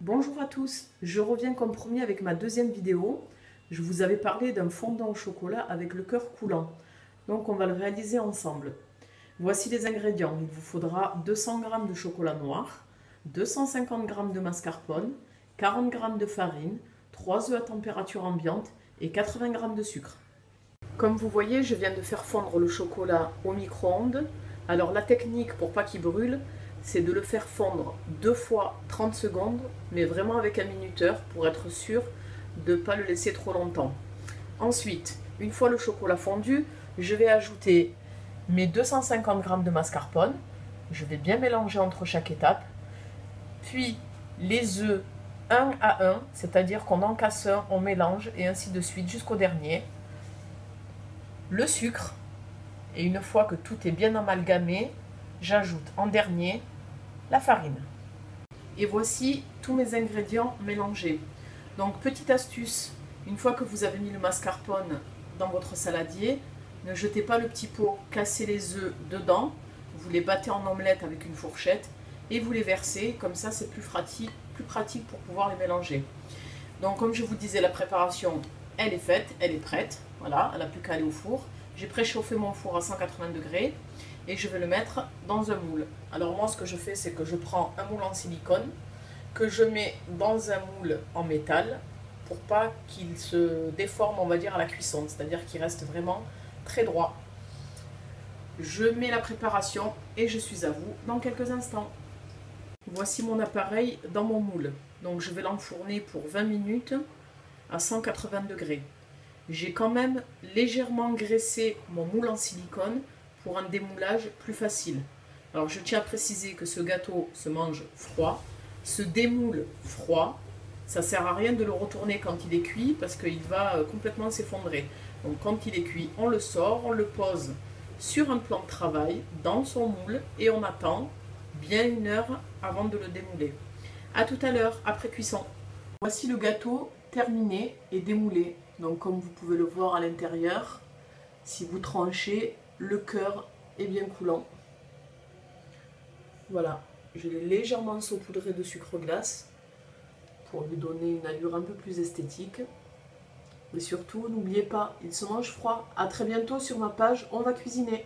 Bonjour à tous, je reviens comme promis avec ma deuxième vidéo. Je vous avais parlé d'un fondant au chocolat avec le cœur coulant. Donc on va le réaliser ensemble. Voici les ingrédients. Il vous faudra 200 g de chocolat noir, 250 g de mascarpone, 40 g de farine, 3 œufs à température ambiante et 80 g de sucre. Comme vous voyez, je viens de faire fondre le chocolat au micro-ondes. Alors la technique pour pas qu'il brûle, c'est de le faire fondre 2 fois 30 secondes, mais vraiment avec un minuteur pour être sûr de ne pas le laisser trop longtemps. Ensuite, une fois le chocolat fondu, je vais ajouter mes 250 g de mascarpone. Je vais bien mélanger entre chaque étape. Puis les œufs un à un, c'est-à-dire qu'on en casse un, on mélange et ainsi de suite jusqu'au dernier. Le sucre, et une fois que tout est bien amalgamé, j'ajoute en dernier la farine. Et voici tous mes ingrédients mélangés. Donc petite astuce, une fois que vous avez mis le mascarpone dans votre saladier, ne jetez pas le petit pot, cassez les œufs dedans, vous les battez en omelette avec une fourchette et vous les versez, comme ça c'est plus pratique pour pouvoir les mélanger. Donc comme je vous disais, la préparation elle est faite, elle est prête, voilà, elle n'a plus qu'à aller au four. J'ai préchauffé mon four à 180 degrés et je vais le mettre dans un moule. Alors moi ce que je fais, c'est que je prends un moule en silicone que je mets dans un moule en métal pour pas qu'il se déforme, on va dire, à la cuisson, c'est-à-dire qu'il reste vraiment très droit. Je mets la préparation et je suis à vous dans quelques instants. Voici mon appareil dans mon moule. Donc je vais l'enfourner pour 20 minutes à 180 degrés. J'ai quand même légèrement graissé mon moule en silicone pour un démoulage plus facile. Alors je tiens à préciser que ce gâteau se mange froid, se démoule froid. Ça ne sert à rien de le retourner quand il est cuit parce qu'il va complètement s'effondrer. Donc quand il est cuit, on le sort, on le pose sur un plan de travail dans son moule et on attend bien 1 heure avant de le démouler. A tout à l'heure, après cuisson. Voici le gâteau terminé et démoulé. Donc comme vous pouvez le voir à l'intérieur, si vous tranchez, le cœur est bien coulant. Voilà, je l'ai légèrement saupoudré de sucre glace pour lui donner une allure un peu plus esthétique. Et surtout, n'oubliez pas, il se mange froid. A très bientôt sur ma page On va cuisiner.